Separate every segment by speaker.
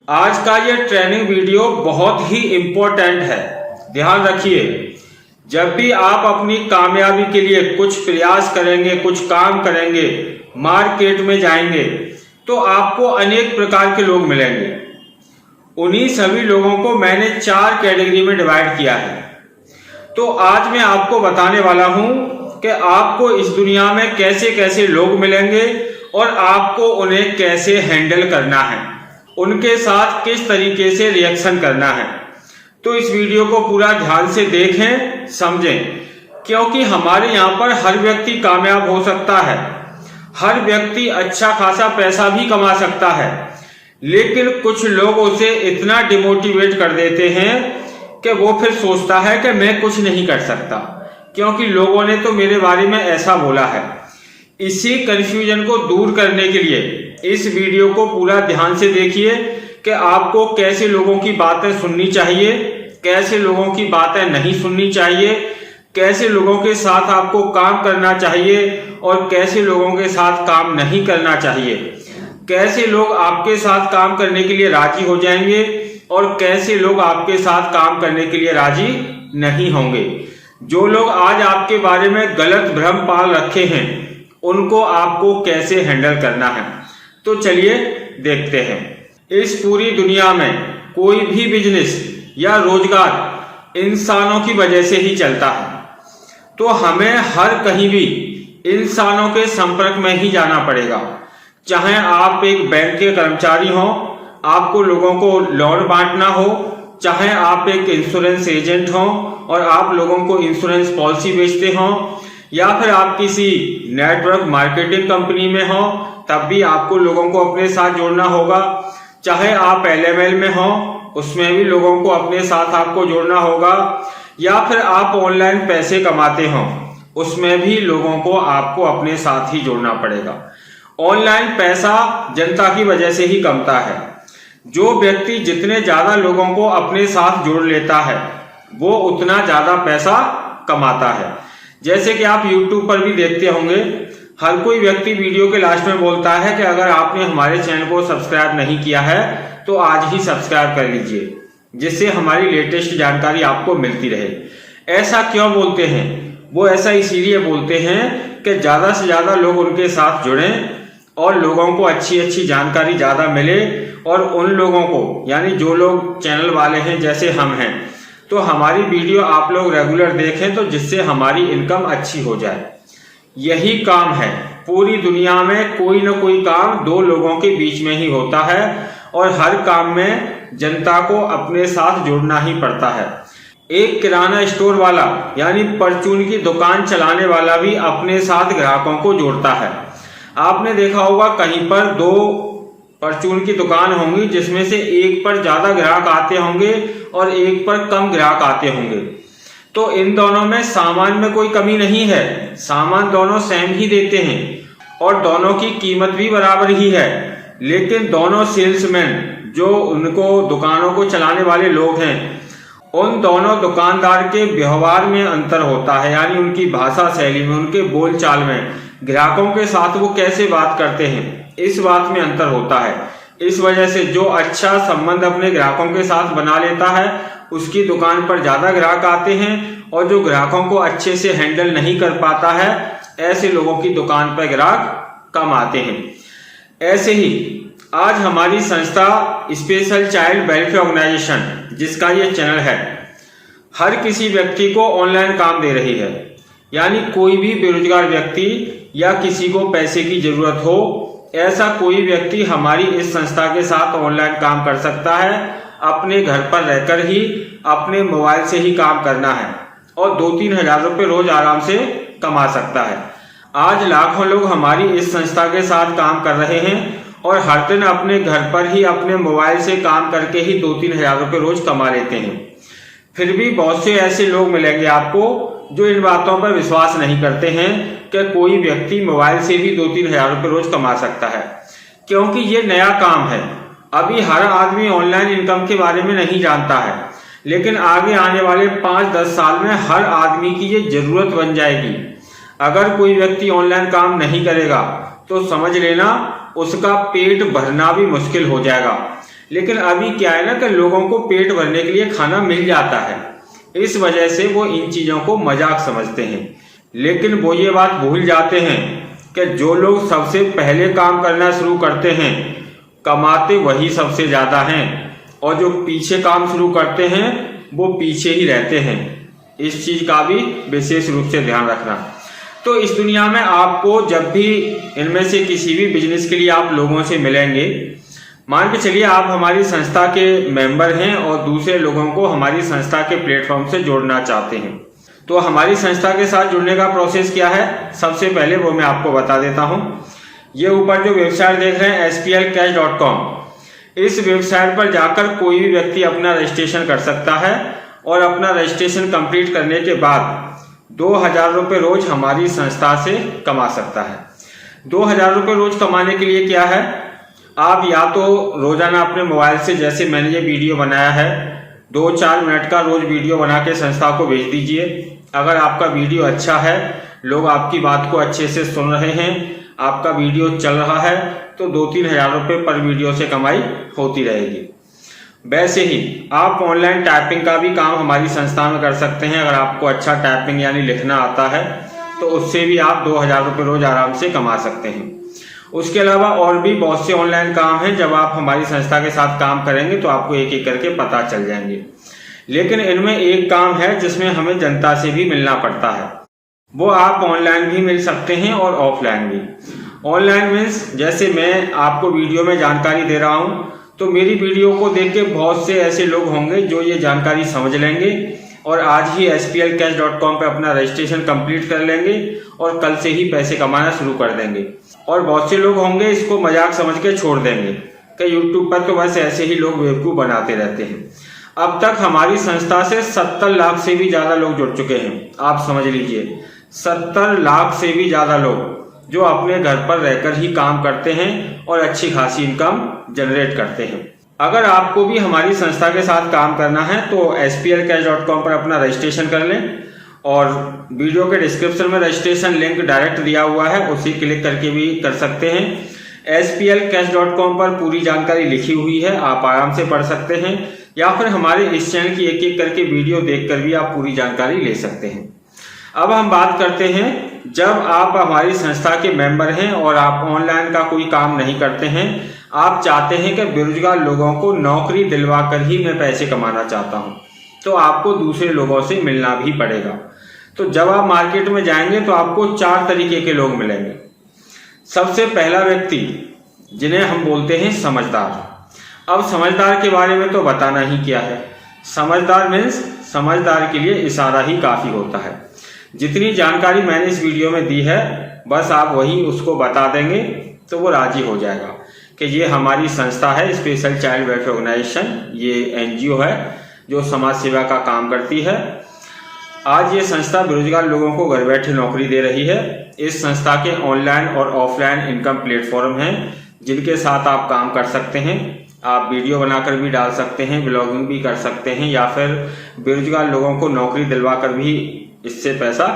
Speaker 1: आज का ये ट्रेनिंग वीडियो बहुत ही इम्पोर्टेंट है। ध्यान रखिए, जब भी आप अपनी कामयाबी के लिए कुछ प्रयास करेंगे, कुछ काम करेंगे, मार्केट में जाएंगे, तो आपको अनेक प्रकार के लोग मिलेंगे। उन्हीं सभी लोगों को मैंने 4 कैटेगरी में डिवाइड किया है। तो आज मैं आपको बताने वाला हूं कि आपको इस दुनिया में कैसे कैसे लोग मिलेंगे और आपको उन्हें कैसे हैंडल करना है, उनके साथ किस तरीके से रिएक्शन करना है। तो इस वीडियो को पूरा ध्यान से देखें, समझें, क्योंकि हमारे यहाँ पर हर व्यक्ति कामयाब हो सकता है, हर व्यक्ति अच्छा खासा पैसा भी कमा सकता है, लेकिन कुछ लोग उसे इतना डिमोटिवेट कर देते हैं कि वो फिर सोचता है कि मैं कुछ नहीं कर सकता, क्योंकि लोगों ने तो मेरे बारे में ऐसा बोला है। इसी कंफ्यूजन को दूर करने के लिए इस वीडियो को पूरा ध्यान से देखिए कि आपको कैसे लोगों की बातें सुननी चाहिए, कैसे लोगों की बातें नहीं सुननी चाहिए, कैसे लोगों के साथ आपको काम करना चाहिए और कैसे लोगों के साथ काम नहीं करना चाहिए, कैसे लोग आपके साथ काम करने के लिए राजी हो जाएंगे और कैसे लोग आपके साथ काम करने के लिए राजी नहीं होंगे। जो लोग आज आपके बारे में गलत भ्रम पाल रखे हैं, उनको आपको कैसे हैंडल करना है। तो चलिए देखते हैं। इस पूरी दुनिया में कोई भी बिजनेस या रोजगार इंसानों की वजह से ही चलता है, तो हमें हर कहीं भी इंसानों के संपर्क में ही जाना पड़ेगा। चाहे आप एक बैंक के कर्मचारी हो, आपको लोगों को लोन बांटना हो, चाहे आप एक इंश्योरेंस एजेंट हो और आप लोगों को इंश्योरेंस पॉलिसी बेचते हो, या फिर आप किसी नेटवर्क मार्केटिंग कंपनी में हो, तब भी आपको लोगों को अपने साथ जोड़ना होगा। चाहे आप LML में हो, उसमें भी लोगों को अपने साथ आपको जोड़ना होगा, या फिर आप ऑनलाइन पैसे कमाते हो, उसमें भी लोगों को आपको अपने साथ ही जोड़ना पड़ेगा। ऑनलाइन पैसा जनता की वजह से ही कमता है। जो व्यक्ति जितने ज्यादा लोगों को अपने साथ जोड़ लेता है, वो उतना ज्यादा पैसा कमाता है। जैसे कि आप YouTube पर भी देखते होंगे, हर कोई व्यक्ति वीडियो के लास्ट में बोलता है कि अगर आपने हमारे चैनल को सब्सक्राइब नहीं किया है तो आज ही सब्सक्राइब कर लीजिए, जिससे हमारी लेटेस्ट जानकारी आपको मिलती रहे। ऐसा क्यों बोलते हैं? वो ऐसा इसीलिए बोलते हैं कि ज्यादा से ज्यादा लोग उनके साथ जुड़ें और लोगों को अच्छी अच्छी जानकारी ज्यादा मिले, और उन लोगों को, यानी जो लोग चैनल वाले हैं जैसे हम हैं, तो हमारी वीडियो आप लोग रेगुलर देखें, तो जिससे हमारी इनकम अच्छी हो जाए। यही काम है। पूरी दुनिया में कोई ना कोई काम 2 लोगों के बीच में ही होता है, और हर काम में जनता को अपने साथ जोड़ना ही पड़ता है। एक किराना स्टोर वाला, यानी परचून की दुकान चलाने वाला भी अपने साथ ग्राहकों को जोड़ता है। आपने देखा होगा कहीं पर 2 परचून की दुकान होंगी, जिसमें से एक पर ज्यादा ग्राहक आते होंगे और एक पर कम ग्राहक आते होंगे। तो इन दोनों में सामान में कोई कमी नहीं है, सामान दोनों सेम ही देते हैं और दोनों की कीमत भी बराबर ही है, लेकिन दोनों सेल्समैन, जो उनको दुकानों को चलाने वाले लोग हैं, उन दोनों दुकानदार के व्यवहार में अंतर होता है, यानी उनकी भाषा शैली में, उनके बोलचाल में, ग्राहकों के साथ वो कैसे बात करते हैं, इस बात में अंतर होता है। इस वजह से जो अच्छा संबंध अपने ग्राहकों के साथ बना लेता है, उसकी दुकान पर ज्यादा ग्राहक आते हैं, और जो ग्राहकों को अच्छे से हैंडल नहीं कर पाता है, ऐसे लोगों की दुकान पर ग्राहक कम आते हैं। ऐसे ही आज हमारी संस्था स्पेशल चाइल्ड वेलफेयर ऑर्गेनाइजेशन, जिसका ये चैनल है, हर किसी व्यक्ति को ऑनलाइन काम दे रही है। यानी कोई भी बेरोजगार व्यक्ति या किसी को पैसे की जरूरत हो, ऐसा कोई व्यक्ति हमारी इस संस्था के साथ ऑनलाइन काम कर सकता है। अपने घर पर रहकर ही अपने मोबाइल से ही काम करना है और 2-3 हजार रुपये रोज आराम से कमा सकता है। आज लाखों लोग हमारी इस संस्था के साथ काम कर रहे हैं और हर दिन अपने घर पर ही अपने मोबाइल से काम करके ही 2-3 हजार रुपये रोज कमा लेते हैं। फिर भी बहुत से ऐसे लोग मिलेंगे आपको जो इन बातों पर विश्वास नहीं करते हैं कि कोई व्यक्ति मोबाइल से भी 2-3 हजार रुपये रोज कमा सकता है, क्योंकि ये नया काम है। अभी हर आदमी ऑनलाइन इनकम के बारे में नहीं जानता है, लेकिन आगे आने वाले 5-10 साल में हर आदमी की ये जरूरत बन जाएगी। अगर कोई व्यक्ति ऑनलाइन काम नहीं करेगा तो समझ लेना उसका पेट भरना भी मुश्किल हो जाएगा। लेकिन अभी क्या है ना कि लोगों को पेट भरने के लिए खाना मिल जाता है, इस वजह से वो इन चीज़ों को मजाक समझते हैं। लेकिन वो ये बात भूल जाते हैं कि जो लोग सबसे पहले काम करना शुरू करते हैं कमाते वही सबसे ज़्यादा हैं, और जो पीछे काम शुरू करते हैं वो पीछे ही रहते हैं। इस चीज़ का भी विशेष रूप से ध्यान रखना। तो इस दुनिया में आपको जब भी इनमें से किसी भी बिजनेस के लिए आप लोगों से मिलेंगे, मान के चलिए आप हमारी संस्था के मेंबर हैं और दूसरे लोगों को हमारी संस्था के प्लेटफॉर्म से जोड़ना चाहते हैं, तो हमारी संस्था के साथ जुड़ने का प्रोसेस क्या है, सबसे पहले वो मैं आपको बता देता हूं। ये ऊपर जो वेबसाइट देख रहे हैं SPLcash.com, इस वेबसाइट पर जाकर कोई भी व्यक्ति अपना रजिस्ट्रेशन कर सकता है और अपना रजिस्ट्रेशन कंप्लीट करने के बाद 2000 रुपये रोज हमारी संस्था से कमा सकता है। 2000 रुपये रोज कमाने के लिए क्या है, आप या तो रोजाना अपने मोबाइल से, जैसे मैंने ये वीडियो बनाया है, 2-4 मिनट का रोज वीडियो बना के संस्था को भेज दीजिए। अगर आपका वीडियो अच्छा है, लोग आपकी बात को अच्छे से सुन रहे हैं, आपका वीडियो चल रहा है, तो 2-3 हज़ार रुपये पर वीडियो से कमाई होती रहेगी। वैसे ही आप ऑनलाइन टाइपिंग का भी काम हमारी संस्था में कर सकते हैं। अगर आपको अच्छा टाइपिंग यानी लिखना आता है तो उससे भी आप 2000 रुपये रोज आराम से कमा सकते हैं। उसके अलावा और भी बहुत से ऑनलाइन काम हैं, जब आप हमारी संस्था के साथ काम करेंगे तो आपको एक एक करके पता चल जाएंगे। लेकिन इनमें एक काम है जिसमें हमें जनता से भी मिलना पड़ता है, वो आप ऑनलाइन भी मिल सकते हैं और ऑफलाइन भी। ऑनलाइन मीन्स जैसे मैं आपको वीडियो में जानकारी दे रहा हूं, तो मेरी वीडियो को देख के बहुत से ऐसे लोग होंगे जो ये जानकारी समझ लेंगे और आज ही SPLcash.com पे अपना रजिस्ट्रेशन कंप्लीट कर लेंगे और कल से ही पैसे कमाना शुरू कर देंगे। और बहुत से लोग होंगे इसको मजाक समझ के छोड़ देंगे कि यूट्यूब पर तो बस ऐसे ही लोग बेवकूफ़ बनाते रहते हैं। अब तक हमारी संस्था से 70 लाख से भी ज़्यादा लोग जुड़ चुके हैं। आप समझ लीजिए 70 लाख से भी ज़्यादा लोग जो अपने घर पर रहकर ही काम करते हैं और अच्छी खासी इनकम जनरेट करते हैं। अगर आपको भी हमारी संस्था के साथ काम करना है तो SPLcash.com पर अपना रजिस्ट्रेशन कर लें और वीडियो के डिस्क्रिप्शन में रजिस्ट्रेशन लिंक डायरेक्ट दिया हुआ है, उसी क्लिक करके भी कर सकते हैं। SPLcash.com पर पूरी जानकारी लिखी हुई है, आप आराम से पढ़ सकते हैं, या फिर हमारे इस चैनल की एक एक करके वीडियो देखकर भी आप पूरी जानकारी ले सकते हैं। अब हम बात करते हैं, जब आप हमारी संस्था के मेंबर हैं और आप ऑनलाइन का कोई काम नहीं करते हैं, आप चाहते हैं कि बेरोजगार लोगों को नौकरी दिलवा कर ही मैं पैसे कमाना चाहता हूं, तो आपको दूसरे लोगों से मिलना भी पड़ेगा। तो जब आप मार्केट में जाएंगे तो आपको 4 तरीके के लोग मिलेंगे। सबसे पहला व्यक्ति जिन्हें हम बोलते हैं समझदार। अब समझदार के बारे में तो बताना ही क्या है, समझदार मीन्स समझदार के लिए इशारा ही काफी होता है। जितनी जानकारी मैंने इस वीडियो में दी है बस आप वही उसको बता देंगे तो वो राजी हो जाएगा कि ये हमारी संस्था है, स्पेशल चाइल्ड वेलफेयर ऑर्गेनाइजेशन, ये NGO है जो समाज सेवा का काम करती है। आज ये संस्था बेरोजगार लोगों को घर बैठे नौकरी दे रही है। इस संस्था के ऑनलाइन और ऑफलाइन इनकम प्लेटफॉर्म हैं जिनके साथ आप काम कर सकते हैं। आप वीडियो बनाकर भी डाल सकते हैं, ब्लॉगिंग भी कर सकते हैं, या फिर बेरोजगार लोगों को नौकरी दिलवा कर भी इससे पैसा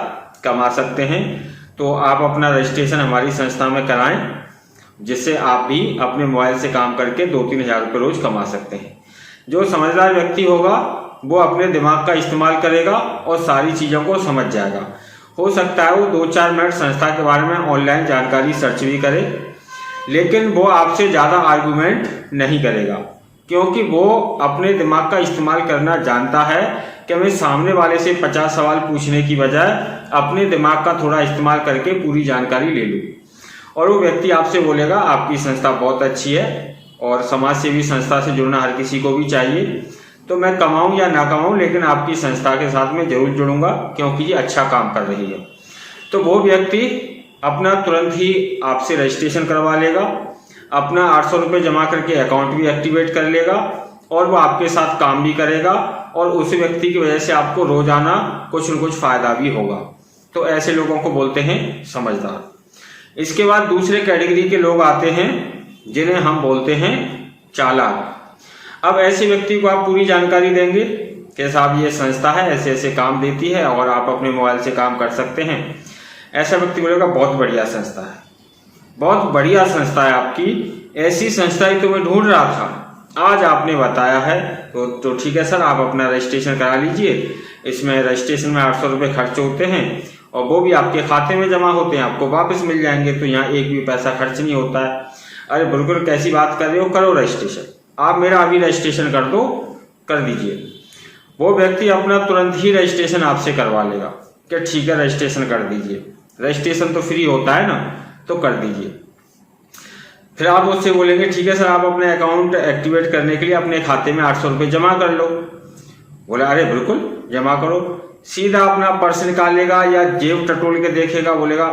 Speaker 1: कमा सकते हैं। तो आप अपना रजिस्ट्रेशन हमारी संस्था में कराएं, जिससे आप भी अपने मोबाइल से काम करके 2-3 हज़ार रुपये रोज कमा सकते हैं। जो समझदार व्यक्ति होगा वो अपने दिमाग का इस्तेमाल करेगा और सारी चीज़ों को समझ जाएगा। हो सकता है वो 2-4 मिनट संस्था के बारे में ऑनलाइन जानकारी सर्च भी करे, लेकिन वो आपसे ज़्यादा आर्गुमेंट नहीं करेगा, क्योंकि वो अपने दिमाग का इस्तेमाल करना जानता है कि मैं सामने वाले से 50 सवाल पूछने की बजाय अपने दिमाग का थोड़ा इस्तेमाल करके पूरी जानकारी ले लूँ। और वो व्यक्ति आपसे बोलेगा आपकी संस्था बहुत अच्छी है और समाज सेवी संस्था से जुड़ना हर किसी को भी चाहिए, तो मैं कमाऊं या ना कमाऊं लेकिन आपकी संस्था के साथ में जरूर जुड़ूंगा क्योंकि ये अच्छा काम कर रही है। तो वो व्यक्ति अपना तुरंत ही आपसे रजिस्ट्रेशन करवा लेगा, अपना 800 रुपये जमा करके अकाउंट भी एक्टिवेट कर लेगा और वो आपके साथ काम भी करेगा और उस व्यक्ति की वजह से आपको रोजाना कुछ न कुछ फायदा भी होगा। तो ऐसे लोगों को बोलते हैं समझदार। इसके बाद दूसरे कैटेगरी के लोग आते हैं जिन्हें हम बोलते हैं चालाक। अब ऐसे व्यक्ति को आप पूरी जानकारी देंगे कि साहब ये संस्था है, ऐसे ऐसे काम देती है और आप अपने मोबाइल से काम कर सकते हैं। ऐसा व्यक्ति बोलेगा बहुत बढ़िया संस्था है, बहुत बढ़िया संस्था है आपकी, ऐसी संस्था ही तो मैं ढूंढ रहा था, आज आपने बताया है तो ठीक है सर, आप अपना रजिस्ट्रेशन करा लीजिए। इसमें रजिस्ट्रेशन में 800 रुपये खर्च होते हैं और वो भी आपके खाते में जमा होते हैं, आपको वापस मिल जाएंगे, तो यहाँ एक भी पैसा खर्च नहीं होता है। अरे बिल्कुल, कैसी बात कर रहे हो, करो रजिस्ट्रेशन, आप मेरा अभी रजिस्ट्रेशन कर दो, कर दीजिए। वो व्यक्ति अपना तुरंत ही रजिस्ट्रेशन आपसे करवा लेगा कि ठीक है रजिस्ट्रेशन कर दीजिए, रजिस्ट्रेशन तो फ्री होता है ना, तो कर दीजिए। फिर आप उससे बोलेंगे ठीक है सर, आप अपने अकाउंट एक्टिवेट करने के लिए अपने खाते में 800 रुपये जमा कर लो। बोला अरे बिल्कुल जमा करो। सीधा अपना पर्स निकालेगा या जेब टटोल के देखेगा, बोलेगा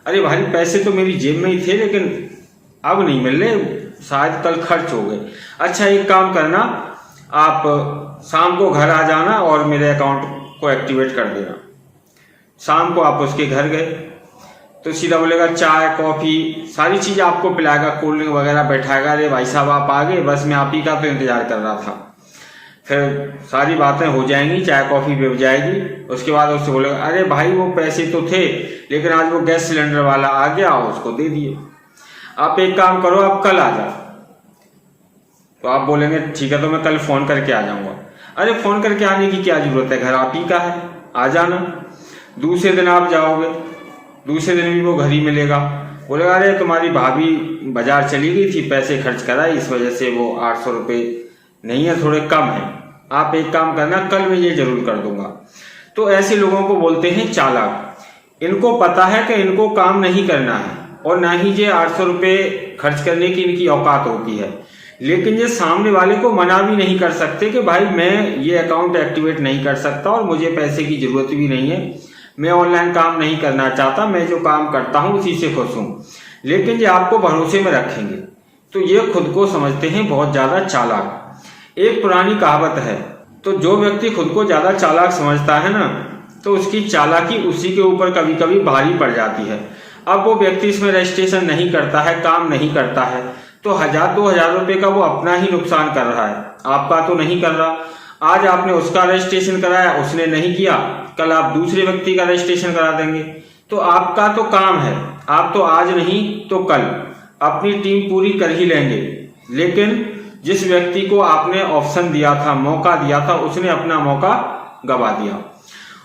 Speaker 1: अरे भाई पैसे तो मेरी जेब में ही थे लेकिन अब नहीं मिल रहे, शायद कल खर्च हो गए। अच्छा एक काम करना, आप शाम को घर आ जाना और मेरे अकाउंट को एक्टिवेट कर देना। शाम को आप उसके घर गए तो सीधा बोलेगा चाय कॉफी सारी चीज़ आपको पिलाएगा, कोल्ड ड्रिंक वगैरह बैठाएगा। अरे भाई साहब आप आ गए, बस मैं आप ही का तो इंतजार कर रहा था। फिर सारी बातें हो जाएंगी, चाय कॉफी भी हो जाएगी। उसके बाद उससे बोलेगा अरे भाई वो पैसे तो थे लेकिन आज वो गैस सिलेंडर वाला आ गया, उसको दे दिए। आप एक काम करो, आप कल आ जाओ। तो आप बोलेंगे ठीक है, तो मैं कल फोन करके आ जाऊंगा। अरे फोन करके आने की क्या जरूरत है, घर आप ही का है, आ जाना। दूसरे दिन आप जाओगे, दूसरे दिन भी वो घर ही मिलेगा। बोलेगा अरे तुम्हारी भाभी बाजार चली गई थी, पैसे खर्च कराई, इस वजह से वो 800 रुपये नहीं है, थोड़े कम है। आप एक काम करना, कल मैं ये जरूर कर दूंगा। तो ऐसे लोगों को बोलते हैं चालाक। इनको पता है कि इनको काम नहीं करना है और ना ही ये 800 रुपये खर्च करने की इनकी औकात होती है, लेकिन ये सामने वाले को मना भी नहीं कर सकते कि भाई मैं ये अकाउंट एक्टिवेट नहीं कर सकता और मुझे पैसे की जरूरत भी नहीं है, मैं ऑनलाइन काम नहीं करना चाहता, मैं जो काम करता हूं उसी से खुश हूं। लेकिन ये आपको भरोसे में रखेंगे, तो ये खुद को समझते हैं बहुत ज्यादा चालाक। एक पुरानी कहावत है, तो जो व्यक्ति खुद को ज्यादा चालाक समझता है ना, तो उसकी चालाकी उसी के ऊपर कभी कभी भारी पड़ जाती है। अब वो व्यक्ति इसमें रजिस्ट्रेशन नहीं करता है, काम नहीं करता है, तो 1000-2000 रुपये का वो अपना ही नुकसान कर रहा है, आपका तो नहीं कर रहा। आज आपने उसका रजिस्ट्रेशन कराया, उसने नहीं किया, कल आप दूसरे व्यक्ति का रजिस्ट्रेशन करा देंगे। तो आपका तो काम है, आप तो आज नहीं तो कल अपनी टीम पूरी कर ही लेंगे। लेकिन जिस व्यक्ति को आपने ऑप्शन दिया था, मौका दिया था, उसने अपना मौका गवा दिया।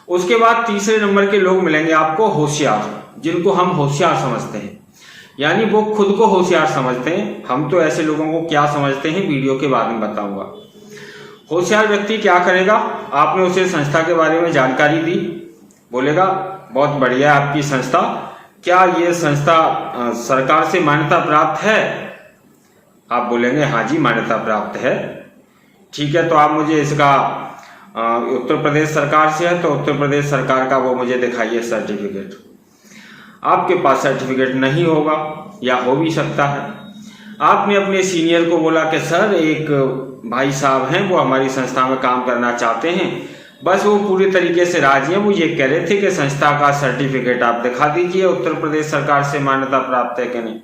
Speaker 1: उसके बाद तीसरे नंबर के लोग मिलेंगे आपको होशियार, जिनको हम होशियार समझते हैं, यानी वो खुद को होशियार समझते हैं। हम तो ऐसे लोगों को क्या समझते हैं वीडियो के बाद में बताऊंगा। होशियार व्यक्ति क्या करेगा, आपने उसे संस्था के बारे में जानकारी दी, बोलेगा बहुत बढ़िया आपकी संस्था, क्या ये संस्था सरकार से मान्यता प्राप्त है? आप बोलेंगे हाँ जी मान्यता प्राप्त है। ठीक है, तो आप मुझे इसका उत्तर प्रदेश सरकार से है तो उत्तर प्रदेश सरकार का वो मुझे दिखाइए सर्टिफिकेट। आपके पास सर्टिफिकेट नहीं होगा या हो भी सकता है। आपने अपने सीनियर को बोला कि सर एक भाई साहब हैं, वो हमारी संस्था में काम करना चाहते हैं, बस वो पूरी तरीके से राजी हैं, वो ये कह रहे थे कि संस्था का सर्टिफिकेट आप दिखा दीजिए, उत्तर प्रदेश सरकार से मान्यता प्राप्त है कि नहीं।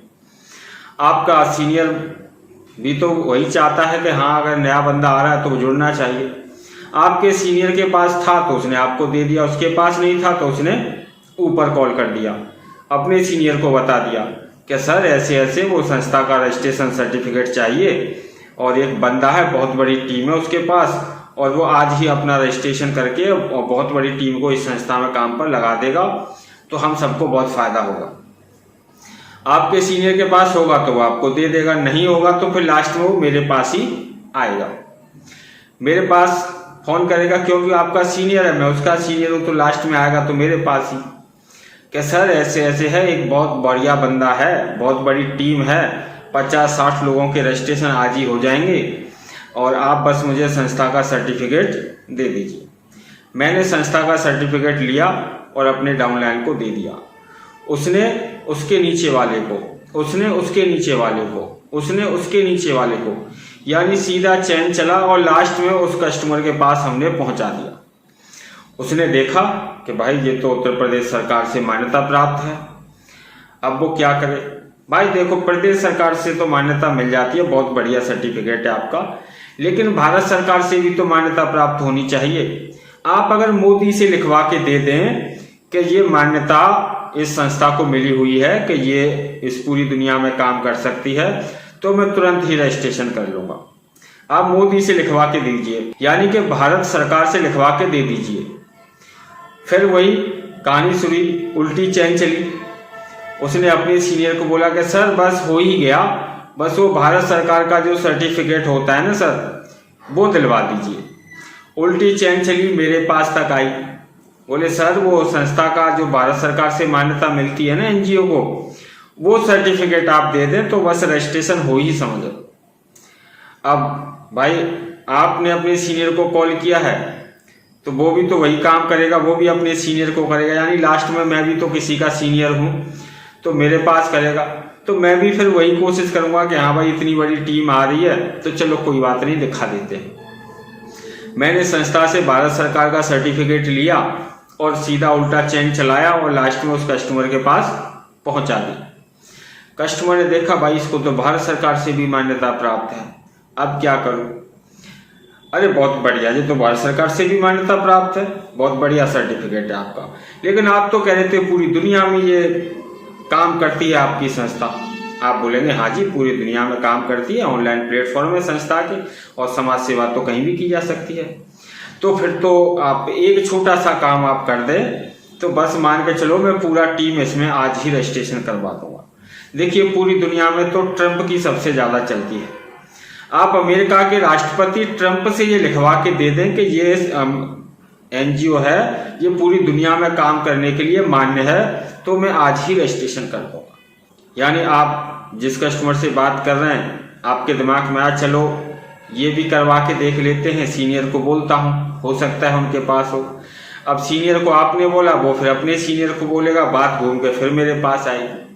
Speaker 1: आपका सीनियर भी तो वही चाहता है कि हाँ अगर नया बंदा आ रहा है तो जुड़ना चाहिए। आपके सीनियर के पास था तो उसने आपको दे दिया, उसके पास नहीं था तो उसने ऊपर कॉल कर दिया, अपने सीनियर को बता दिया कि सर ऐसे ऐसे वो संस्था का रजिस्ट्रेशन सर्टिफिकेट चाहिए और एक बंदा है, बहुत बड़ी टीम है उसके पास, और वो आज ही अपना रजिस्ट्रेशन करके और बहुत बड़ी टीम को इस संस्था में काम पर लगा देगा, तो हम सबको बहुत फायदा होगा। आपके सीनियर के पास होगा तो वो आपको दे देगा, नहीं होगा तो फिर लास्ट में वो मेरे पास ही आएगा, मेरे पास फोन करेगा, क्योंकि आपका सीनियर है, मैं उसका सीनियर हूं, तो लास्ट में आएगा तो मेरे पास ही कि सर ऐसे ऐसे है, एक बहुत बढ़िया बंदा है, बहुत बड़ी टीम है, 50-60 लोगों के रजिस्ट्रेशन आज ही हो जाएंगे और आप बस मुझे संस्था का सर्टिफिकेट दे दीजिए। मैंने संस्था का सर्टिफिकेट लिया और अपने डाउनलाइन को दे दिया। उसने उसके नीचे वाले को, उसने उसके नीचे वाले को, उसने उसके नीचे वाले को, यानी सीधा चैन चला और लास्ट में उस कस्टमर के पास हमने पहुंचा दिया। उसने देखा कि भाई ये तो उत्तर प्रदेश सरकार से मान्यता प्राप्त है। अब वो क्या करे, भाई देखो प्रदेश सरकार से तो मान्यता मिल जाती है, बहुत बढ़िया सर्टिफिकेट है आपका, लेकिन भारत सरकार से भी तो मान्यता प्राप्त होनी चाहिए। आप अगर मोदी से लिखवा के दे दें कि ये मान्यता इस संस्था को मिली हुई है कि ये इस पूरी दुनिया में काम कर सकती है, तो मैं तुरंत ही रजिस्ट्रेशन कर लूंगा। आप मोदी से लिखवा के दीजिए, यानी कि भारत सरकार से लिखवा के दे दीजिए। फिर वही कहानी सुनी, उल्टी चैन चली। उसने अपने सीनियर को बोला कि सर बस हो ही गया, बस वो भारत सरकार का जो सर्टिफिकेट होता है ना सर, वो दिलवा दीजिए। उल्टी चैन चली, मेरे पास तक आई। बोले सर वो संस्था का जो भारत सरकार से मान्यता मिलती है ना एनजीओ को, वो सर्टिफिकेट आप दे दें तो बस रजिस्ट्रेशन हो ही समझो। अब भाई आपने अपने सीनियर को कॉल किया है तो वो भी तो वही काम करेगा, वो भी अपने सीनियर को करेगा, यानी लास्ट में मैं भी तो किसी का सीनियर हूं तो मेरे पास करेगा। तो मैं भी फिर वही कोशिश करूंगा कि हाँ भाई इतनी बड़ी टीम आ रही है तो चलो कोई बात नहीं, दिखा देते हैं। मैंने संस्था से भारत सरकार का सर्टिफिकेट लिया और सीधा उल्टा चैन चलाया और लास्ट में उस कस्टमर के पास पहुंचा दी। कस्टमर ने देखा भाई इसको तो भारत सरकार से भी मान्यता प्राप्त है, अब क्या करूं? अरे बहुत बढ़िया, ये तो भारत सरकार से भी मान्यता प्राप्त है, बहुत बढ़िया सर्टिफिकेट है आपका, लेकिन आप तो कह रहे थे पूरी दुनिया में ये काम करती है आपकी संस्था। आप बोलेंगे हाँ जी पूरी दुनिया में काम करती है, ऑनलाइन प्लेटफॉर्म है संस्था के और समाज सेवा तो कहीं भी की जा सकती है। तो फिर तो आप एक छोटा सा काम आप कर दें तो बस मान के चलो मैं पूरा टीम इसमें आज ही रजिस्ट्रेशन करवा दूंगा। देखिए पूरी दुनिया में तो ट्रंप की सबसे ज्यादा चलती है। आप अमेरिका के राष्ट्रपति ट्रंप से ये लिखवा के दे दें कि ये एनजीओ है, ये पूरी दुनिया में काम करने के लिए मान्य है, तो मैं आज ही रजिस्ट्रेशन कर दूंगा। यानी आप जिस कस्टमर से बात कर रहे हैं आपके दिमाग में आज चलो ये भी करवा के देख लेते हैं, सीनियर को बोलता हूं, हो सकता है उनके पास हो। अब सीनियर को आपने बोला, वो फिर अपने सीनियर को बोलेगा, बात घूम के फिर मेरे पास आएगी।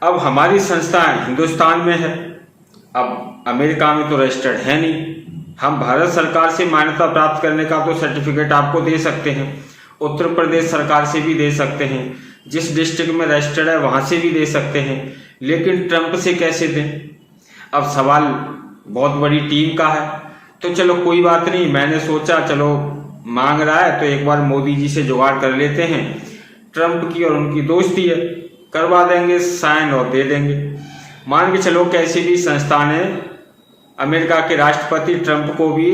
Speaker 1: अब हमारी संस्था हिंदुस्तान में है, अब अमेरिका में तो रजिस्टर्ड है नहीं। हम भारत सरकार से मान्यता प्राप्त करने का तो सर्टिफिकेट आपको दे सकते हैं, उत्तर प्रदेश सरकार से भी दे सकते हैं, जिस डिस्ट्रिक्ट में रजिस्टर्ड है वहां से भी दे सकते हैं, लेकिन ट्रंप से कैसे दें? अब सवाल बहुत बड़ी टीम का है। तो चलो कोई बात नहीं, मैंने सोचा चलो मांग रहा है तो एक बार मोदी जी से जुगाड़ कर लेते हैं। ट्रंप की और उनकी दोस्ती है, करवा देंगे साइन और दे देंगे। मान के चलो कैसी भी संस्था ने अमेरिका के राष्ट्रपति ट्रंप को भी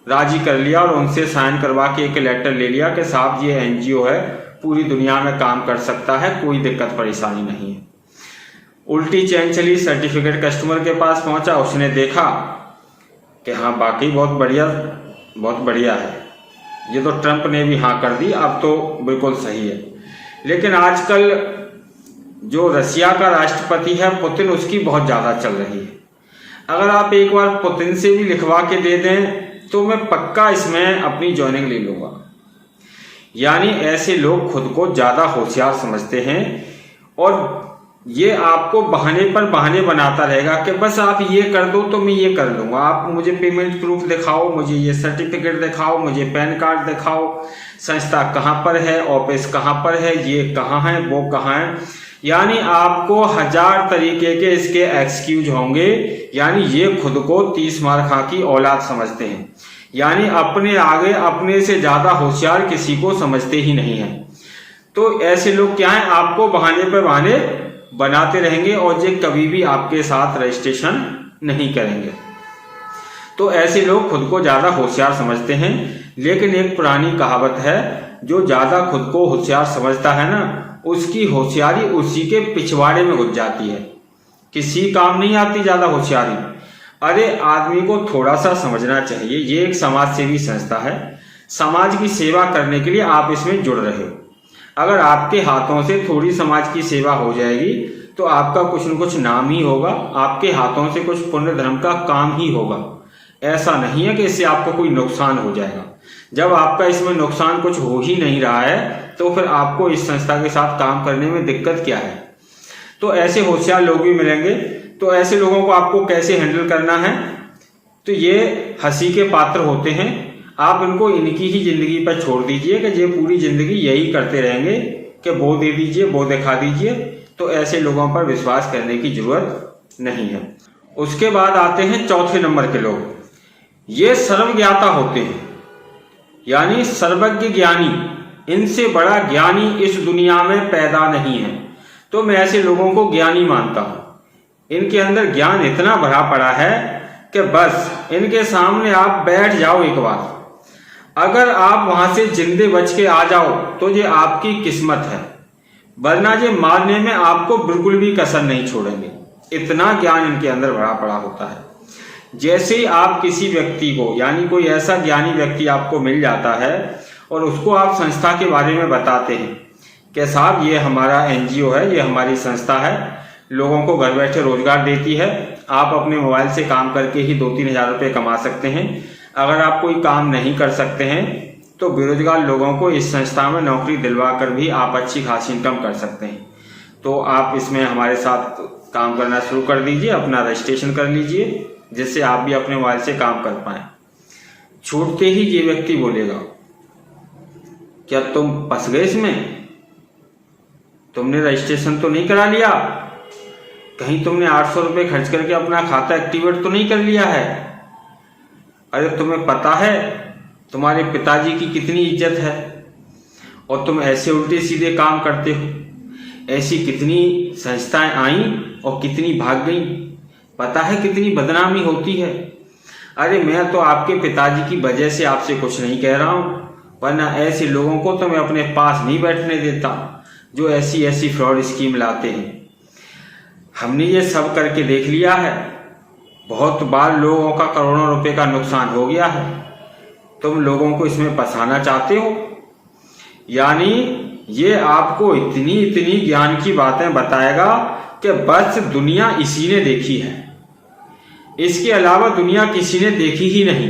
Speaker 1: राजी कर लिया और उनसे साइन करवा के एक लेटर ले लिया कि साहब ये एनजीओ है, पूरी दुनिया में काम कर सकता है, कोई दिक्कत परेशानी नहीं है। उल्टी चैन चली, सर्टिफिकेट कस्टमर के पास पहुंचा, उसने देखा कि हाँ बाकी बहुत बढ़िया है, ये तो ट्रंप ने भी हाँ कर दी, अब तो बिल्कुल सही है। लेकिन आजकल जो रसिया का राष्ट्रपति है पुतिन, उसकी बहुत ज्यादा चल रही है। अगर आप एक बार पुतिन से भी लिखवा के दे दें तो मैं पक्का इसमें अपनी ज्वाइनिंग ले लूंगा। यानी ऐसे लोग खुद को ज्यादा होशियार समझते हैं और ये आपको बहाने पर बहाने बनाता रहेगा कि बस आप ये कर दो तो मैं ये कर लूंगा, आप मुझे पेमेंट प्रूफ दिखाओ, मुझे ये सर्टिफिकेट दिखाओ, मुझे पैन कार्ड दिखाओ, संस्था कहाँ पर है, ऑफिस कहाँ पर है, ये कहाँ है, वो कहाँ है। यानी आपको 1000 तरीके के इसके एक्सक्यूज होंगे। यानी ये खुद को 30 मार खा की औलाद समझते हैं, यानी अपने आगे अपने से ज्यादा होशियार किसी को समझते ही नहीं है। तो ऐसे लोग क्या है, आपको बहाने पर बहाने बनाते रहेंगे और ये कभी भी आपके साथ रजिस्ट्रेशन नहीं करेंगे। तो ऐसे लोग खुद को ज्यादा होशियार समझते हैं। लेकिन एक पुरानी कहावत है, जो ज्यादा खुद को होशियार समझता है ना, उसकी होशियारी उसी के पिछवाड़े में घुस जाती है, किसी काम नहीं आती ज्यादा होशियारी। अरे आदमी को थोड़ा सा समझना चाहिए, ये एक समाज सेवी संस्था है, समाज की सेवा करने के लिए आप इसमें जुड़ रहे हो। अगर आपके हाथों से थोड़ी समाज की सेवा हो जाएगी तो आपका कुछ न कुछ नाम ही होगा, आपके हाथों से कुछ पुण्य धर्म का काम ही होगा। ऐसा नहीं है कि इससे आपको कोई नुकसान हो जाएगा। जब आपका इसमें नुकसान कुछ हो ही नहीं रहा है तो फिर आपको इस संस्था के साथ काम करने में दिक्कत क्या है? तो ऐसे होशियार लोग भी मिलेंगे। तो ऐसे लोगों को आपको कैसे हैंडल करना है? तो ये हंसी के पात्र होते हैं, आप इनको इनकी ही जिंदगी पर छोड़ दीजिए कि ये पूरी जिंदगी यही करते रहेंगे कि वो दे दीजिए, वो दिखा दीजिए। तो ऐसे लोगों पर विश्वास करने की जरूरत नहीं है। उसके बाद आते हैं चौथे नंबर के लोग, ये सर्वज्ञाता होते हैं, यानी सर्वज्ञ ज्ञानी। इनसे बड़ा ज्ञानी इस दुनिया में पैदा नहीं है। तो मैं ऐसे लोगों को ज्ञानी मानता हूं। इनके अंदर ज्ञान इतना भरा पड़ा है कि बस इनके सामने आप बैठ जाओ एक बार, अगर आप वहां से जिंदे बच के आ जाओ तो ये आपकी किस्मत है, वरना ये मारने में आपको बिल्कुल भी कसर नहीं छोड़ेंगे। इतना ज्ञान इनके अंदर भरा पड़ा होता है। जैसे ही आप किसी व्यक्ति को, यानी कोई ऐसा ज्ञानी व्यक्ति आपको मिल जाता है और उसको आप संस्था के बारे में बताते हैं कि साहब ये हमारा एनजीओ है, ये हमारी संस्था है, लोगों को घर बैठे रोजगार देती है, आप अपने मोबाइल से काम करके ही 2-3 हज़ार रुपये कमा सकते हैं। अगर आप कोई काम नहीं कर सकते हैं तो बेरोजगार लोगों को इस संस्था में नौकरी दिलवा कर भी आप अच्छी खासी इनकम कर सकते हैं। तो आप इसमें हमारे साथ काम करना शुरू कर दीजिए, अपना रजिस्ट्रेशन कर लीजिए, जिससे आप भी अपने मोबाइल से काम कर पाएं। छूटते ही ये व्यक्ति बोलेगा, क्या तुम फंस गए इसमें? तुमने रजिस्ट्रेशन तो नहीं करा लिया? कहीं तुमने 800 रुपये खर्च करके अपना खाता एक्टिवेट तो नहीं कर लिया है? अरे तुम्हें पता है तुम्हारे पिताजी की कितनी इज्जत है और तुम ऐसे उल्टे सीधे काम करते हो? ऐसी कितनी संस्थाएं आईं और कितनी भाग गईं, पता है कितनी बदनामी होती है। अरे मैं तो आपके पिताजी की वजह से आपसे कुछ नहीं कह रहा हूं, वरना ऐसे लोगों को तो मैं अपने पास नहीं बैठने देता जो ऐसी ऐसी फ्रॉड स्कीम लाते हैं। हमने ये सब करके देख लिया है, बहुत बार लोगों का करोड़ों रुपए का नुकसान हो गया है। तुम लोगों को इसमें फंसाना चाहते हो? यानी ये आपको इतनी इतनी ज्ञान की बातें बताएगा कि बस दुनिया इसी ने देखी है, इसके अलावा दुनिया किसी ने देखी ही नहीं।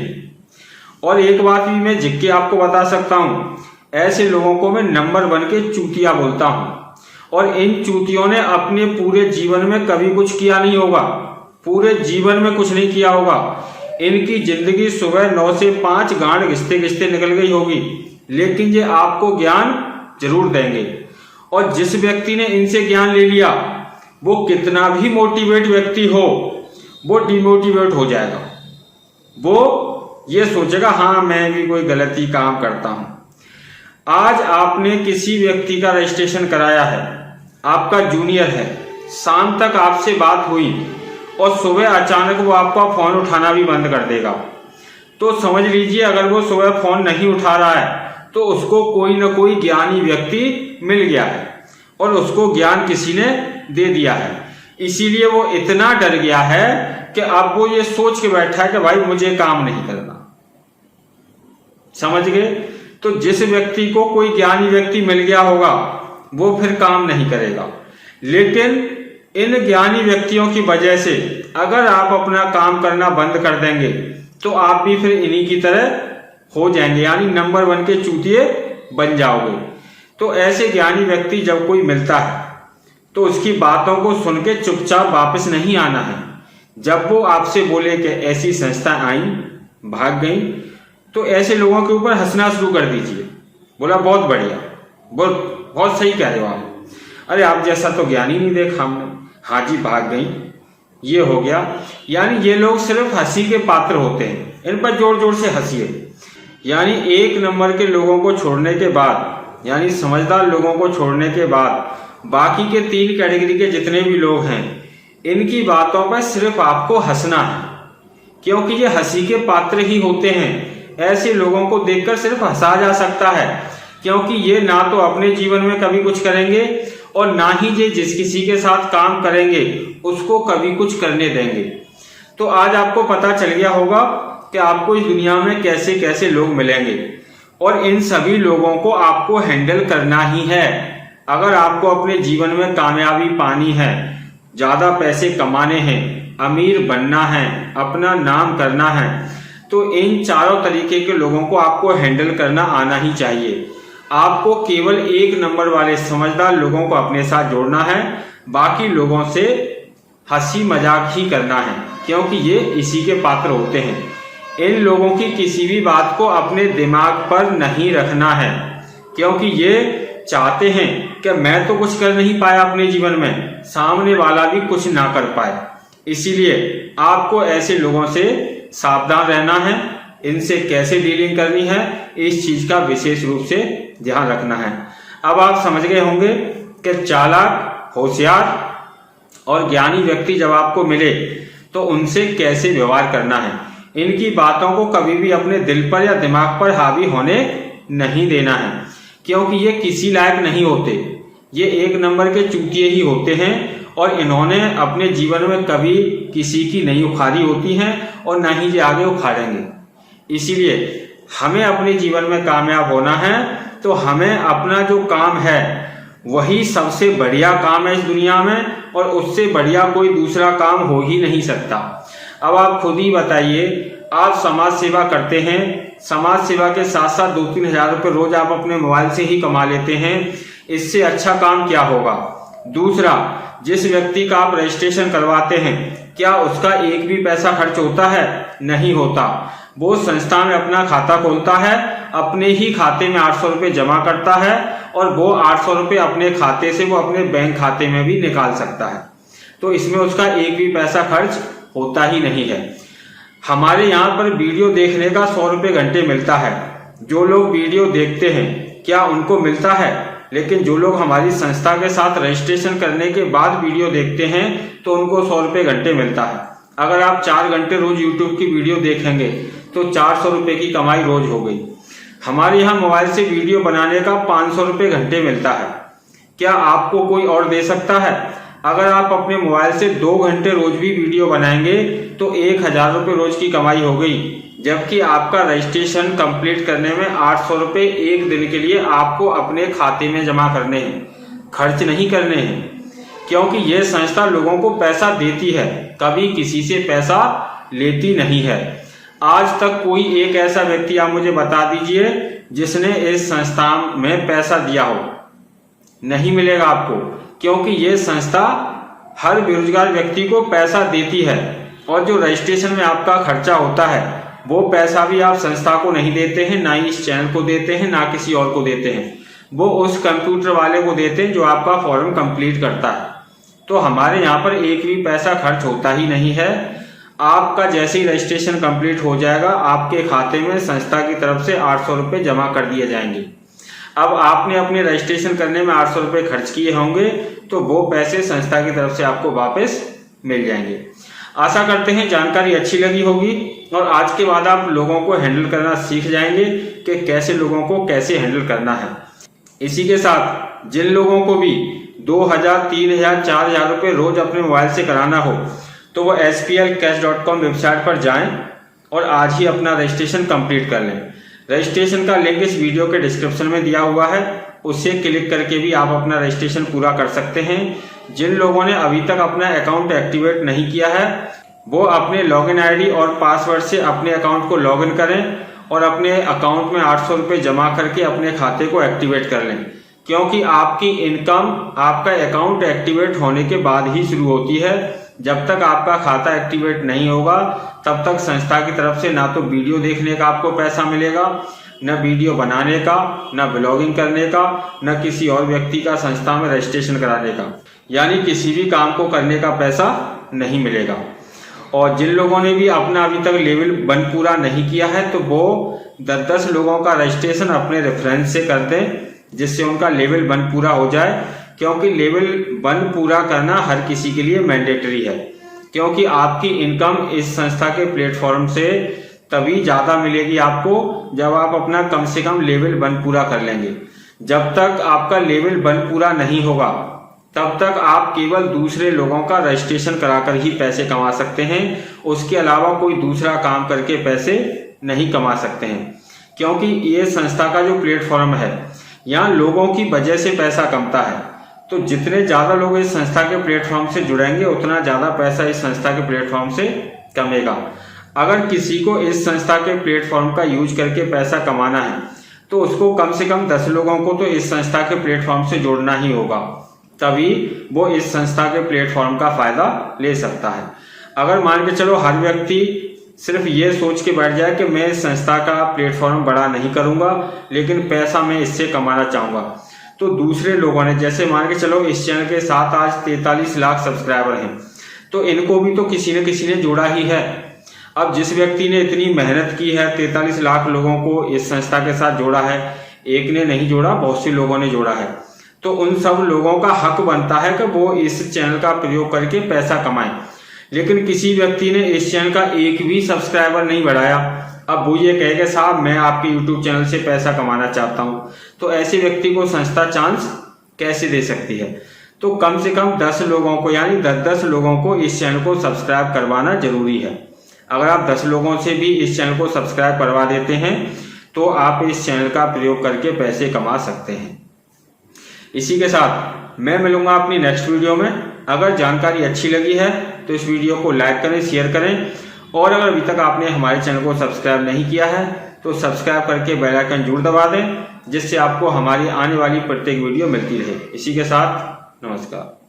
Speaker 1: और एक बात भी मैं जिक्के आपको बता सकता हूं, ऐसे लोगों को मैं नंबर 1 के चूतिया बोलता हूं। और इन चूतियों ने अपने पूरे जीवन में कभी कुछ किया नहीं होगा, पूरे जीवन में कुछ नहीं किया होगा। इनकी जिंदगी सुबह 9 से 5 गांड घिसते घिसते निकल गई होगी, लेकिन ये आपको ज्ञान जरूर देंगे। और जिस व्यक्ति ने इनसे ज्ञान ले लिया, वो कितना भी मोटिवेट व्यक्ति हो, वो डिमोटिवेट हो जाएगा। वो ये सोचेगा हाँ मैं भी कोई गलती काम करता हूं। आज आपने किसी व्यक्ति का रजिस्ट्रेशन कराया है, आपका जूनियर है, शाम तक आपसे बात हुई और सुबह अचानक वो आपका फोन उठाना भी बंद कर देगा, तो समझ लीजिए अगर वो सुबह फोन नहीं उठा रहा है तो उसको कोई ना कोई ज्ञानी व्यक्ति मिल गया है और उसको ज्ञान किसी ने दे दिया है। इसीलिए वो इतना डर गया है कि अब वो ये सोच के बैठा है कि भाई मुझे काम नहीं करना। समझ गए? तो जिस व्यक्ति को कोई ज्ञानी व्यक्ति मिल गया होगा वो फिर काम नहीं करेगा, लेकिन इन ज्ञानी व्यक्तियों की वजह से अगर आप अपना काम करना बंद कर देंगे तो आप भी फिर इन्हीं की तरह हो जाएंगे, यानी नंबर 1 के चूतिए बन जाओगे। तो ऐसे ज्ञानी व्यक्ति जब कोई मिलता है तो उसकी बातों को सुन के चुपचाप वापस नहीं आना है। जब वो आपसे बोले कि ऐसी संस्था आई भाग गई, तो ऐसे लोगों के ऊपर हंसना शुरू कर दीजिए। बोला बहुत बढ़िया, बहुत सही कह रहे हो आप, अरे आप जैसा तो ज्ञानी नहीं देखा हमने, हाँ जी भाग गई, ये हो गया। यानी ये लोग सिर्फ हंसी के पात्र होते हैं, इन पर जोर जोर से हंसिए। यानी 1 नंबर के लोगों को छोड़ने के बाद, यानी समझदार लोगों को छोड़ने के बाद बाकी के 3 कैटेगरी के जितने भी लोग हैं, इनकी बातों पर सिर्फ आपको हंसना है, क्योंकि ये हंसी के पात्र ही होते हैं। ऐसे लोगों को देखकर सिर्फ हंसा जा सकता है, क्योंकि ये ना तो अपने जीवन में कभी कुछ करेंगे और ना ही ये जिस किसी के साथ काम करेंगे उसको कभी कुछ करने देंगे। तो आज आपको पता चल गया होगा कि आपको इस दुनिया में कैसे कैसे लोग मिलेंगे और इन सभी लोगों को आपको हैंडल करना ही है। अगर आपको अपने जीवन में कामयाबी पानी है, ज्यादा पैसे कमाने हैं, अमीर बनना है, अपना नाम करना है, तो इन चारों तरीके के लोगों को आपको हैंडल करना आना ही चाहिए। आपको केवल 1 नंबर वाले समझदार लोगों को अपने साथ जोड़ना है, बाकी लोगों से हंसी मजाक ही करना है, क्योंकि ये इसी के पात्र होते हैं। इन लोगों की किसी भी बात को अपने दिमाग पर नहीं रखना है, क्योंकि ये चाहते हैं कि मैं तो कुछ कर नहीं पाया अपने जीवन में, सामने वाला भी कुछ ना कर पाए। इसीलिए आपको ऐसे लोगों से सावधान रहना है, इनसे कैसे डीलिंग करनी है, इस चीज का विशेष रूप से ध्यान रखना है। अब आप समझ गए होंगे कि चालाक, होशियार और ज्ञानी व्यक्ति जब आपको मिले तो उनसे कैसे व्यवहार करना है। इनकी बातों को कभी भी अपने दिल पर या दिमाग पर हावी होने नहीं देना है, क्योंकि ये किसी लायक नहीं होते। ये एक नंबर के चूतिए ही होते हैं और इन्होंने अपने जीवन में कभी किसी की नहीं उखाड़ी होती हैं और ना ही ये आगे उखाड़ेंगे। इसीलिए हमें अपने जीवन में कामयाब होना है तो हमें अपना जो काम है वही सबसे बढ़िया काम है इस दुनिया में, और उससे बढ़िया कोई दूसरा काम हो ही नहीं सकता। अब आप खुद ही बताइए, आप समाज सेवा करते हैं, समाज सेवा के साथ साथ 2-3 हज़ार रुपये रोज आप अपने मोबाइल से ही कमा लेते हैं, इससे अच्छा काम क्या होगा। दूसरा, जिस व्यक्ति का आप रजिस्ट्रेशन करवाते हैं क्या उसका एक भी पैसा खर्च होता है? नहीं होता। वो संस्था में अपना खाता खोलता है, अपने ही खाते में 800 रुपये जमा करता है और वो 800 रुपये अपने खाते से वो अपने बैंक खाते में भी निकाल सकता है। तो इसमें उसका एक भी पैसा खर्च होता ही नहीं है। हमारे यहाँ पर वीडियो देखने का 100 रुपये घंटे मिलता है। जो लोग वीडियो देखते हैं क्या उनको मिलता है? लेकिन जो लोग हमारी संस्था के साथ रजिस्ट्रेशन करने के बाद वीडियो देखते हैं तो उनको 100 रुपये घंटे मिलता है। अगर आप 4 घंटे रोज यूट्यूब की वीडियो देखेंगे तो 400 रुपये की कमाई रोज हो गई। हमारे यहाँ मोबाइल से वीडियो बनाने का 500 रुपये घंटे मिलता है। क्या आपको कोई और दे सकता है? अगर आप अपने मोबाइल से 2 घंटे रोज भी वीडियो बनाएंगे तो 1000 रुपये रोज की कमाई हो गई, जबकि आपका रजिस्ट्रेशन कंप्लीट करने में 800 रुपये एक दिन के लिए आपको अपने खाते में जमा करने हैं, खर्च नहीं करने हैं। क्योंकि ये संस्था लोगों को पैसा देती है, कभी किसी से पैसा लेती नहीं है। आज तक कोई एक ऐसा व्यक्ति आप मुझे बता दीजिए जिसने इस संस्था में पैसा दिया हो। नहीं मिलेगा आपको, क्योंकि ये संस्था हर बेरोजगार व्यक्ति को पैसा देती है और जो रजिस्ट्रेशन में आपका खर्चा होता है वो पैसा भी आप संस्था को नहीं देते हैं, ना ही इस चैनल को देते हैं, ना किसी और को देते हैं। वो उस कंप्यूटर वाले को देते हैं जो आपका फॉर्म कंप्लीट करता है। तो हमारे यहाँ पर एक भी पैसा खर्च होता ही नहीं है। आपका जैसे ही रजिस्ट्रेशन कंप्लीट हो जाएगा आपके खाते में संस्था की तरफ से 800 रुपये जमा कर दिए जाएंगे। अब आपने अपने रजिस्ट्रेशन करने में 800 रुपये खर्च किए होंगे तो वो पैसे संस्था की तरफ से आपको वापस मिल जाएंगे। आशा करते हैं जानकारी अच्छी लगी होगी और आज के बाद आप लोगों को हैंडल करना सीख जाएंगे कि कैसे लोगों को कैसे हैंडल करना है। इसी के साथ जिन लोगों को भी 2000, 3000, 4000 रुपये रोज अपने मोबाइल से कराना हो तो वो SPLcash.com वेबसाइट पर जाएं और आज ही अपना रजिस्ट्रेशन कंप्लीट कर लें। रजिस्ट्रेशन का लिंक इस वीडियो के डिस्क्रिप्शन में दिया हुआ है, उससे क्लिक करके भी आप अपना रजिस्ट्रेशन पूरा कर सकते हैं। जिन लोगों ने अभी तक अपना अकाउंट एक्टिवेट नहीं किया है वो अपने लॉगिन आईडी और पासवर्ड से अपने अकाउंट को लॉगिन करें और अपने अकाउंट में 800 रुपये जमा करके अपने खाते को एक्टिवेट कर लें, क्योंकि आपकी इनकम आपका अकाउंट एक्टिवेट होने के बाद ही शुरू होती है। जब तक आपका खाता एक्टिवेट नहीं होगा तब तक संस्था की तरफ से ना तो वीडियो देखने का आपको पैसा मिलेगा, न वीडियो बनाने का, न ब्लॉगिंग करने का, न किसी और व्यक्ति का संस्था में रजिस्ट्रेशन कराने का, यानी किसी भी काम को करने का पैसा नहीं मिलेगा। और जिन लोगों ने भी अपना अभी तक लेवल 1 पूरा नहीं किया है तो वो 10-10 लोगों का रजिस्ट्रेशन अपने रेफरेंस से कर दें, जिससे उनका लेवल 1 पूरा हो जाए। क्योंकि लेवल 1 पूरा करना हर किसी के लिए मैंडेटरी है, क्योंकि आपकी इनकम इस संस्था के प्लेटफॉर्म से तभी ज़्यादा मिलेगी आपको जब आप अपना कम से कम लेवल 1 पूरा कर लेंगे। जब तक आपका लेवल 1 पूरा नहीं होगा तब तक आप केवल दूसरे लोगों का रजिस्ट्रेशन कराकर ही पैसे कमा सकते हैं, उसके अलावा कोई दूसरा काम करके पैसे नहीं कमा सकते हैं। क्योंकि ये संस्था का जो प्लेटफॉर्म है यहाँ लोगों की वजह से पैसा कमता है, तो जितने ज़्यादा लोग इस संस्था के प्लेटफॉर्म से जुड़ेंगे उतना ज़्यादा पैसा इस संस्था के प्लेटफॉर्म से कमेगा। अगर किसी को इस संस्था के प्लेटफॉर्म का यूज करके पैसा कमाना है तो उसको कम से कम 10 लोगों को तो इस संस्था के प्लेटफॉर्म से जोड़ना ही होगा, तभी वो इस संस्था के प्लेटफॉर्म का फायदा ले सकता है। अगर मान के चलो हर व्यक्ति सिर्फ ये सोच के बैठ जाए कि मैं इस संस्था का प्लेटफॉर्म बड़ा नहीं करूंगा लेकिन पैसा मैं इससे कमाना चाहूंगा, तो दूसरे लोगों ने, जैसे मान के चलो इस चैनल के साथ आज 43 लाख सब्सक्राइबर हैं, तो इनको भी तो किसी न किसी ने जोड़ा ही है। अब जिस व्यक्ति ने इतनी मेहनत की है, 43 लाख लोगों को इस संस्था के साथ जोड़ा है, एक ने नहीं जोड़ा, बहुत से लोगों ने जोड़ा है, तो उन सब लोगों का हक बनता है कि वो इस चैनल का प्रयोग करके पैसा कमाएं। लेकिन किसी व्यक्ति ने इस चैनल का एक भी सब्सक्राइबर नहीं बढ़ाया, अब वो ये कहेगा साहब मैं आपके यूट्यूब चैनल से पैसा कमाना चाहता हूँ, तो ऐसे व्यक्ति को संस्था चांस कैसे दे सकती है? तो कम से कम 10 लोगों को, यानी 10 लोगों को इस चैनल को सब्सक्राइब करवाना जरूरी है। अगर आप 10 लोगों से भी इस चैनल को सब्सक्राइब करवा देते हैं तो आप इस चैनल का प्रयोग करके पैसे कमा सकते हैं। इसी के साथ मैं मिलूंगा अपनी नेक्स्ट वीडियो में। अगर जानकारी अच्छी लगी है तो इस वीडियो को लाइक करें, शेयर करें, और अगर अभी तक आपने हमारे चैनल को सब्सक्राइब नहीं किया है तो सब्सक्राइब करके बेल आइकन जरूर दबा दें, जिससे आपको हमारी आने वाली प्रत्येक वीडियो मिलती रहे। इसी के साथ नमस्कार।